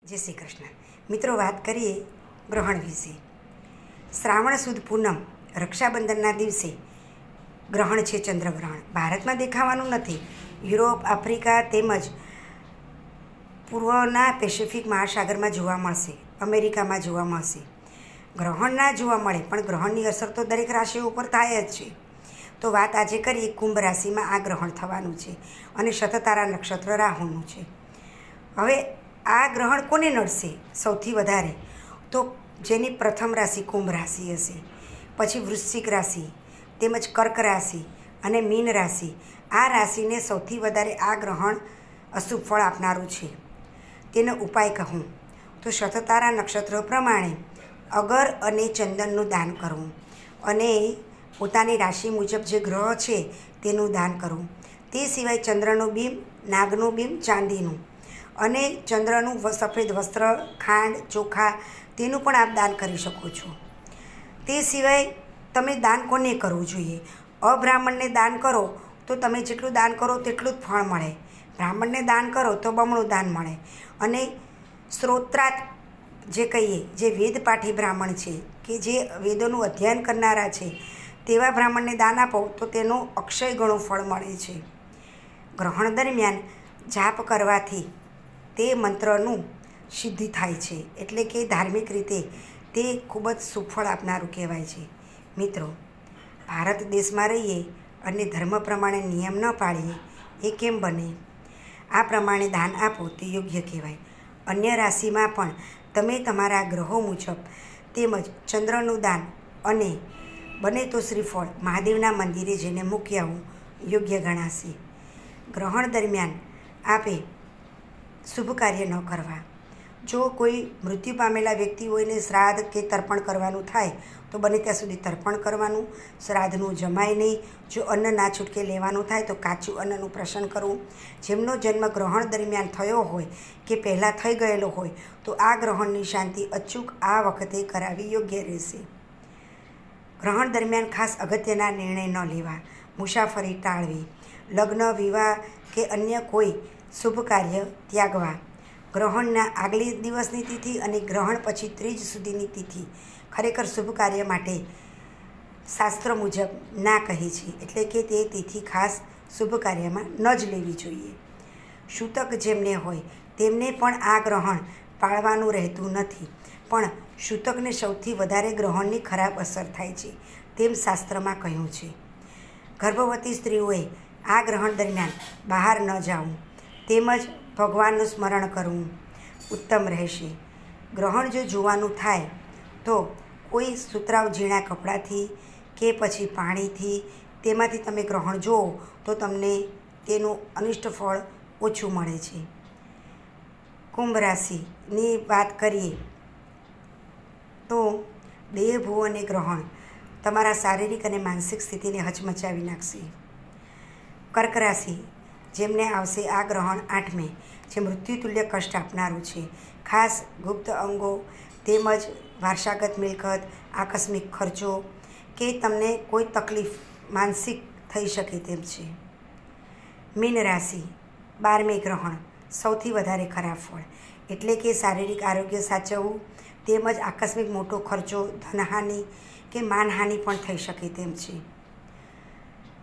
જય શ્રી કૃષ્ણ મિત્રો, વાત કરીએ ગ્રહણ વિશે. શ્રાવણ સુદ પૂનમ રક્ષાબંધનના દિવસે ગ્રહણ છે, ચંદ્રગ્રહણ. ભારતમાં દેખાવાનું નથી, યુરોપ, આફ્રિકા તેમજ પૂર્વના પેસિફિક મહાસાગરમાં જોવા મળશે, અમેરિકામાં જોવા મળશે. ગ્રહણ ના જોવા મળે પણ ગ્રહણની અસર તો દરેક રાશિઓ ઉપર થાય જ છે. તો વાત આજે કરીએ કુંભ રાશિમાં આ ગ્રહણ થવાનું છે અને શતતારા નક્ષત્ર રાહુનું છે. હવે આ ગ્રહણ કોને નડશે સૌથી વધારે? તો જેની પ્રથમ રાશિ કુંભ રાશિ હશે, પછી વૃશ્ચિક રાશિ તેમજ કર્ક રાશિ અને મીન રાશિ. આ રાશિને સૌથી વધારે આ ગ્રહણ અશુભ ફળ આપનારું છે. તેનો ઉપાય કહું તો શતતારા નક્ષત્ર પ્રમાણે અગર અને ચંદનનું દાન કરવું અને પોતાની રાશિ મુજબ જે ગ્રહ છે તેનું દાન કરવું. તે સિવાય ચંદ્રનું બિંબ, નાગનું બિંબ, ચાંદીનું અને ચંદ્રનું સફેદ વસ્ત્ર, ખાંડ, ચોખા તેનું પણ આપ દાન કરી શકો છો. તે સિવાય તમે દાન કોને કરવું જોઈએ? અબ્રાહ્મણને દાન કરો તો તમે જેટલું દાન કરો તેટલું જ ફળ મળે. બ્રાહ્મણને દાન કરો તો બમણું દાન મળે. અને શ્રોત્રાત જે કહીએ, જે વેદપાઠી બ્રાહ્મણ છે કે જે વેદોનું અધ્યયન કરનારા છે તેવા બ્રાહ્મણને દાન આપો તો તેનું અક્ષય ગણું ફળ મળે છે. ગ્રહણ દરમિયાન જાપ કરવાથી તે મંત્રનું સિદ્ધિ થાય છે, એટલે કે ધાર્મિક રીતે તે ખૂબ જ સુફળ આપનારું કહેવાય છે. મિત્રો, ભારત દેશમાં રહીએ અને ધર્મ પ્રમાણે નિયમ ન પાળીએ એ કેમ બને? આ પ્રમાણે દાન આપો તે યોગ્ય કહેવાય. અન્ય રાશિમાં પણ તમે તમારા ગ્રહો મુજબ તેમજ ચંદ્રનું દાન અને બને તો શ્રીફળ મહાદેવના મંદિરે જઈને મૂકી આવવું યોગ્ય ગણાશે. ગ્રહણ દરમિયાન આપે શુભ કાર્ય ન કરવા. જો કોઈ મૃત્યુ પામેલા વ્યક્તિ હોયને શ્રાદ્ધ કે તર્પણ કરવાનું થાય તો બને ત્યાં સુધી તર્પણ કરવાનું. શ્રાદ્ધનું જમાય નહીં. જો અન્ન ના છૂટકે લેવાનું થાય તો કાચું અન્નનું પ્રશન કરવું. જેમનો જન્મ ગ્રહણ દરમિયાન થયો હોય કે પહેલાં થઈ ગયેલો હોય તો આ ગ્રહણની શાંતિ અચૂક આ વખતે કરાવી યોગ્ય રહેશે. ગ્રહણ દરમિયાન ખાસ અગત્યના નિર્ણય ન લેવા. મુસાફરી ટાળવી. લગ્ન, વિવાહ કે અન્ય કોઈ શુભ કાર્ય ત્યાગવા. ગ્રહણના આગલી દિવસની તિથિ અને ગ્રહણ પછી ત્રીજ સુધીની તિથિ ખરેખર શુભ કાર્ય માટે શાસ્ત્ર મુજબ ના કહી છે, એટલે કે તે તિથિ ખાસ શુભ કાર્યમાં ન જ લેવી જોઈએ. સૂતક જેમને હોય તેમને પણ આ ગ્રહણ પાળવાનું રહેતું નથી, પણ સૂતકને સૌથી વધારે ગ્રહણની ખરાબ અસર થાય છે તેમ શાસ્ત્રમાં કહ્યું છે. ગર્ભવતી સ્ત્રીઓએ આ ગ્રહણ દરમિયાન બહાર ન જવું તેમજ ભગવાનનું સ્મરણ કરવું ઉત્તમ રહેશે. ગ્રહણ જો જોવાનું થાય તો કોઈ સુતરાઉ ઝીણા કપડાથી કે પછી પાણીથી તેમાંથી તમે ગ્રહણ જુઓ તો તમને તેનું અનિષ્ટ ફળ ઓછું મળે છે. કુંભ રાશિની વાત કરીએ તો દેહ ભુવને ગ્રહણ તમારા શારીરિક અને માનસિક સ્થિતિને હચમચાવી નાખશે. કર્ક રાશિ જેમને આવશે આ ગ્રહણ 8મે, જે મૃત્યુતુલ્ય કષ્ટ આપનારું છે. ખાસ ગુપ્ત અંગો તેમજ વારસાગત મિલકત, આકસ્મિક ખર્ચો કે તમને કોઈ તકલીફ માનસિક થઈ શકે તેમ છે. મીન રાશિ 12મે ગ્રહણ સૌથી વધારે ખરાબ ફળ, એટલે કે શારીરિક આરોગ્ય સાચવવું તેમજ આકસ્મિક મોટો ખર્ચો, ધનહાનિ કે માનહાનિ પણ થઈ શકે તેમ છે.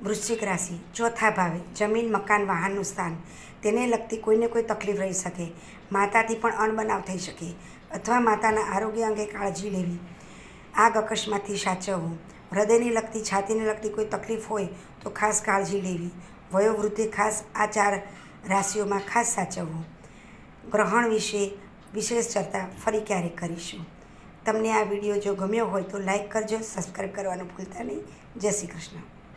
વૃશ્ચિક રાશિ 4થા ભાવે જમીન, મકાન, વાહનનું સ્થાન, તેને લગતી કોઈને કોઈ તકલીફ રહી શકે. માતાથી પણ અણબનાવ થઈ શકે અથવા માતાના આરોગ્ય અંગે કાળજી લેવી. આગ અકસ્માતથી સાચવવું. હૃદયને લગતી, છાતીને લગતી કોઈ તકલીફ હોય તો ખાસ કાળજી લેવી. વયોવૃદ્ધિ ખાસ આ 4 રાશિઓમાં ખાસ સાચવવું. ગ્રહણ વિશે વિશેષ ચર્ચા ફરી ક્યારેક કરીશું. તમને આ વિડીયો જો ગમ્યો હોય તો લાઈક કરજો, સબસ્ક્રાઈબ કરવાનું ભૂલતા નહીં. જય શ્રી કૃષ્ણ.